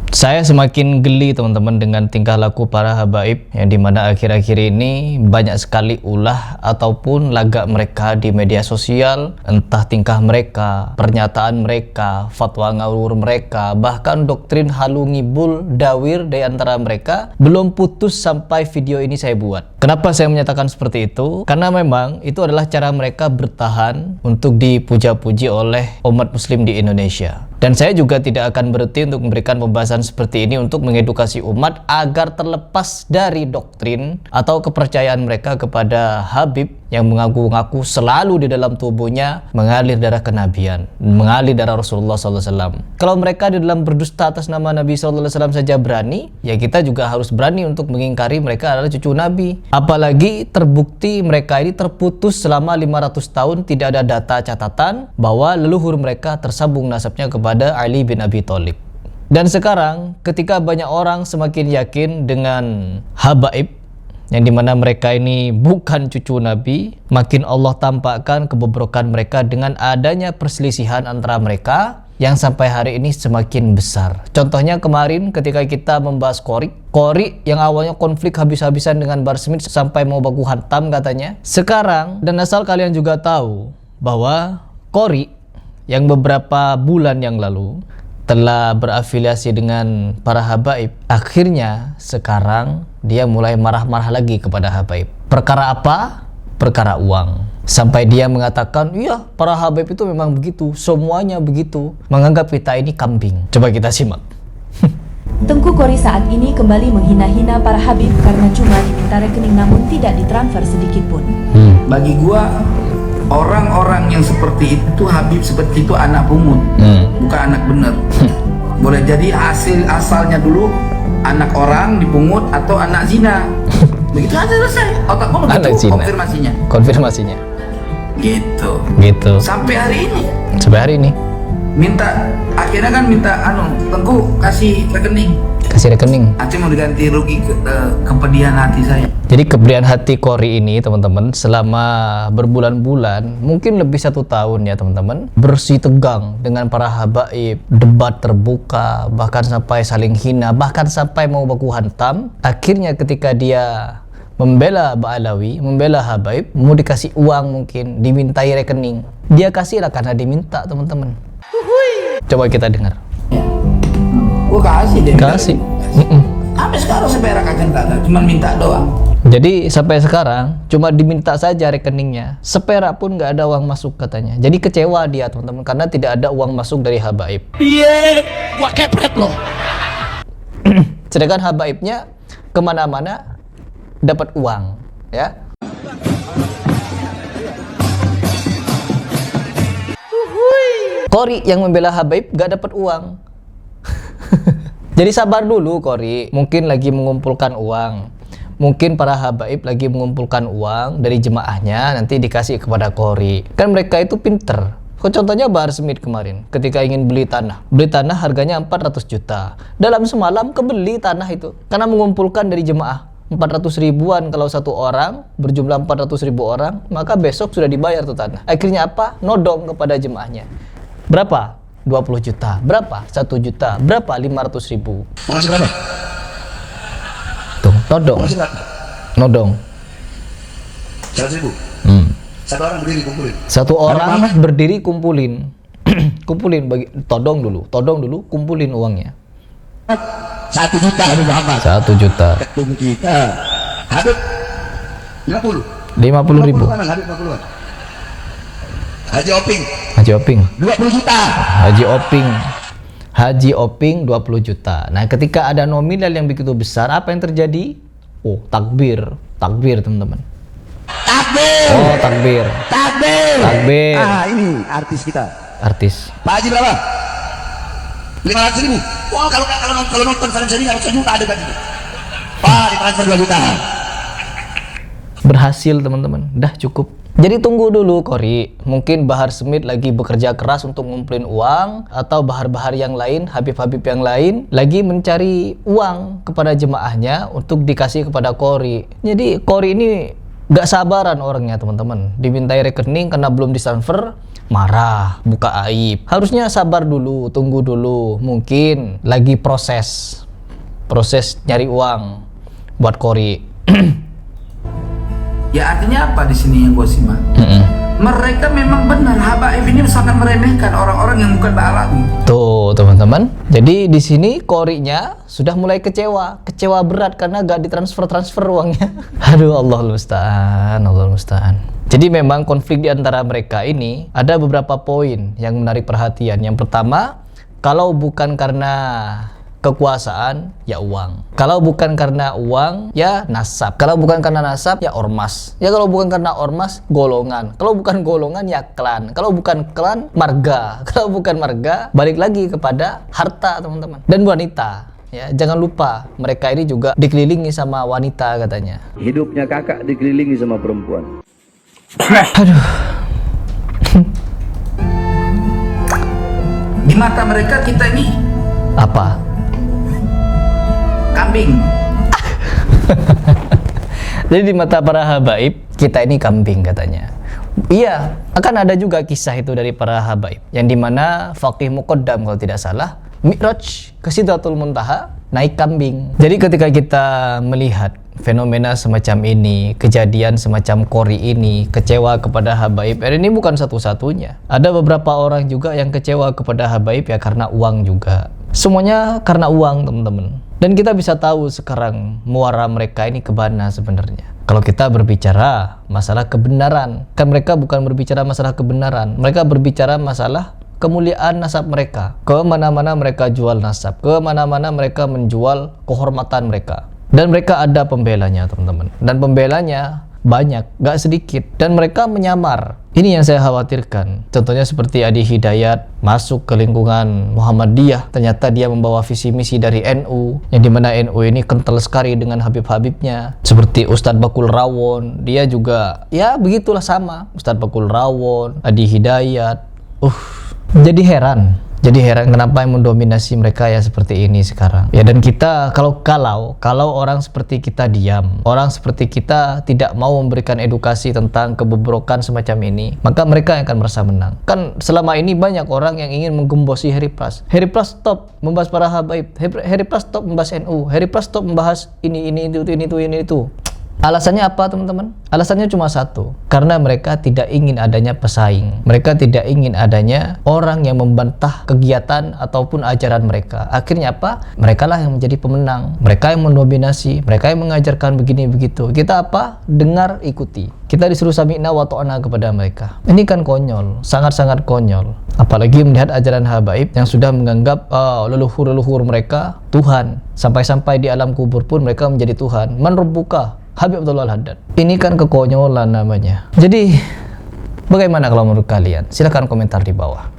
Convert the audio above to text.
Saya semakin geli teman-teman dengan tingkah laku para habaib yang dimana akhir-akhir ini banyak sekali ulah ataupun lagak mereka di media sosial, entah tingkah mereka, pernyataan mereka, fatwa ngawur mereka, bahkan doktrin halu ngibul dawir di antara mereka belum putus sampai video ini saya buat. Kenapa saya menyatakan seperti itu? Karena memang itu adalah cara mereka bertahan untuk dipuja-puji oleh umat muslim di Indonesia. Dan saya juga tidak akan berhenti untuk memberikan pembahasan seperti ini untuk mengedukasi umat agar terlepas dari doktrin atau kepercayaan mereka kepada Habib yang mengaku-ngaku selalu di dalam tubuhnya mengalir darah kenabian, mengalir darah Rasulullah SAW. Kalau mereka di dalam berdusta atas nama Nabi SAW saja berani, ya kita juga harus berani untuk mengingkari mereka adalah cucu Nabi. Apalagi terbukti mereka ini terputus selama 500 tahun, tidak ada data catatan bahwa leluhur mereka tersambung nasabnya kepada Ali bin Abi Thalib. Dan sekarang ketika banyak orang semakin yakin dengan habaib yang dimana mereka ini bukan cucu Nabi, makin Allah tampakkan kebobrokan mereka dengan adanya perselisihan antara mereka yang sampai hari ini semakin besar. Contohnya kemarin ketika kita membahas Qori yang awalnya konflik habis-habisan dengan Bahar Smith sampai mau baku hantam katanya. Sekarang, dan asal kalian juga tahu bahwa Qori yang beberapa bulan yang lalu telah berafiliasi dengan para habaib, akhirnya sekarang dia mulai marah-marah lagi kepada habaib. Perkara apa? Perkara uang. Sampai dia mengatakan, iya para habaib itu memang begitu, semuanya begitu, menganggap kita ini kambing. Coba kita simak. Tengku Qori saat ini kembali menghina-hina para habib karena cuma diminta rekening namun tidak ditransfer sedikit pun. Bagi gua, orang-orang yang seperti itu, Habib seperti itu anak pungut, bukan anak bener. Boleh jadi asalnya dulu anak orang dipungut atau anak zina. Begitu aja selesai. Otak gua begitu konfirmasinya. Gitu. Sampai hari ini. Akhirnya kan minta Tengku kasih rekening. Aceh mau diganti rugi kepedihan hati saya. Jadi kepedihan hati Qori ini teman-teman selama berbulan-bulan, mungkin lebih 1 tahun ya teman-teman, bersih tegang dengan para habaib, debat terbuka, bahkan sampai saling hina, bahkan sampai mau baku hantam. Akhirnya ketika dia membela Ba'alawi, membela habaib, mau dikasih uang mungkin, dimintai rekening, dia kasihlah karena diminta teman-teman. Coba kita dengar. Gua kasih deh. Kasih. Sampai sekarang seperak aja nggak ada, cuma minta doang. Jadi sampai sekarang cuma diminta saja rekeningnya, seperak pun nggak ada uang masuk katanya. Jadi kecewa dia teman-teman karena tidak ada uang masuk dari habaib. Iya, gua kepret loh. Sedangkan habaibnya kemana-mana dapat uang, ya. Qori yang membela habaib gak dapat uang. Jadi sabar dulu Qori, mungkin lagi mengumpulkan uang. Mungkin para habaib lagi mengumpulkan uang dari jemaahnya, nanti dikasih kepada Qori. Kan mereka itu pinter. Contohnya Bahar Smith kemarin, ketika ingin beli tanah harganya 400 juta. Dalam semalam kebeli tanah itu, karena mengumpulkan dari jemaah 400 ribuan kalau satu orang, berjumlah 400 ribu orang, maka besok sudah dibayar tuh tanah. Akhirnya apa? Nodong kepada jemaahnya. Berapa? 20 juta. Berapa? 1 juta. Berapa? 500 ribu. Masih berapa? Tuh, todong. Nodong. 100 ribu? Satu orang berdiri kumpulin? Satu orang berdiri kumpulin. Kumpulin, todong dulu, kumpulin uangnya. 1 juta Habib Muhammad. 1 juta. Ketemu kita. Habib 50 ribu. Habib 50-an. Haji Oping 20 juta. Haji Oping 20 juta. Nah, ketika ada nominal yang begitu besar, apa yang terjadi? Oh, takbir teman-teman. Takbir. Ah, ini artis kita. Pak Haji berapa? 500 ribu. Wah, kalau nonton film seri 100 juta ada gaji. Pak, ditransfer 2 juta. Berhasil teman-teman, dah cukup. Jadi tunggu dulu Qori, mungkin Bahar Smith lagi bekerja keras untuk ngumpulin uang, atau bahar-bahar yang lain, habib-habib yang lain lagi mencari uang kepada jemaahnya untuk dikasih kepada Qori. Jadi Qori ini gak sabaran orangnya teman-teman, dimintai rekening karena belum ditransfer, marah, buka aib. Harusnya sabar dulu, tunggu dulu. Mungkin lagi proses nyari uang buat Kori. Ya artinya apa di sini yang gue simak? Mereka memang benar habaib ini sangat meremehkan orang-orang yang bukan ba'alawi. Tuh teman-teman. Jadi di sini Korinya sudah mulai kecewa berat karena gak ditransfer uangnya. Aduh, Allahul musta'an. Jadi memang konflik di antara mereka ini ada beberapa poin yang menarik perhatian. Yang pertama, kalau bukan karena kekuasaan, ya uang. Kalau bukan karena uang, ya nasab. Kalau bukan karena nasab, ya ormas. Ya kalau bukan karena ormas, golongan. Kalau bukan golongan, ya klan. Kalau bukan klan, marga. Kalau bukan marga, balik lagi kepada harta, teman-teman. Dan wanita. Ya, jangan lupa mereka ini juga dikelilingi sama wanita katanya. Hidupnya kakak dikelilingi sama perempuan. Aduh. Di mata mereka kita ini Apa? kambing. Jadi di mata para habaib, kita ini kambing katanya. Iya, akan ada juga kisah itu dari para habaib yang dimana Faqih Muqaddam kalau tidak salah Mi'raj ke Sidratul Muntaha naik kambing. Jadi ketika kita melihat fenomena semacam ini, kejadian semacam Kori ini, kecewa kepada habaib, ini bukan satu-satunya. Ada beberapa orang juga yang kecewa kepada habaib ya karena uang juga. Semuanya karena uang, teman-teman. Dan kita bisa tahu sekarang muara mereka ini kemana sebenarnya. Kalau kita berbicara masalah kebenaran, kan mereka bukan berbicara masalah kebenaran, mereka berbicara masalah kemuliaan nasab mereka. Kemana-mana mereka jual nasab, kemana-mana mereka menjual kehormatan mereka. Dan mereka ada pembelanya, teman-teman. Dan pembelanya banyak, gak sedikit. Dan mereka menyamar. Ini yang saya khawatirkan. Contohnya seperti Adi Hidayat masuk ke lingkungan Muhammadiyah. Ternyata dia membawa visi misi dari NU, yang dimana NU ini kental sekali dengan Habib-Habibnya. Seperti Ustadz Bakul Rawon, dia juga ya begitulah sama. Ustadz Bakul Rawon, Adi Hidayat. Jadi heran kenapa yang mendominasi mereka ya seperti ini sekarang. Ya, dan kita kalau orang seperti kita diam, orang seperti kita tidak mau memberikan edukasi tentang kebobrokan semacam ini, maka mereka yang akan merasa menang. Kan selama ini banyak orang yang ingin menggembosi Heri Pras. Heri Pras stop membahas para habaib. Heri Pras stop membahas NU. Heri Pras stop membahas ini itu. Alasannya apa, teman-teman? Alasannya cuma satu, karena mereka tidak ingin adanya pesaing. Mereka tidak ingin adanya orang yang membantah kegiatan ataupun ajaran mereka. Akhirnya apa? Mereka lah yang menjadi pemenang. Mereka yang mendominasi, mereka yang mengajarkan begini begitu. Kita apa? Dengar, ikuti. Kita disuruh sami'na wa ta'na kepada mereka. Ini kan konyol, sangat-sangat konyol. Apalagi melihat ajaran habaib yang sudah menganggap leluhur-leluhur mereka Tuhan. Sampai-sampai di alam kubur pun mereka menjadi Tuhan. Man rabbuka? Habib Abdullah Al-Haddad. Ini kan kekonyolan namanya. Jadi bagaimana kalau menurut kalian? Silahkan komentar di bawah.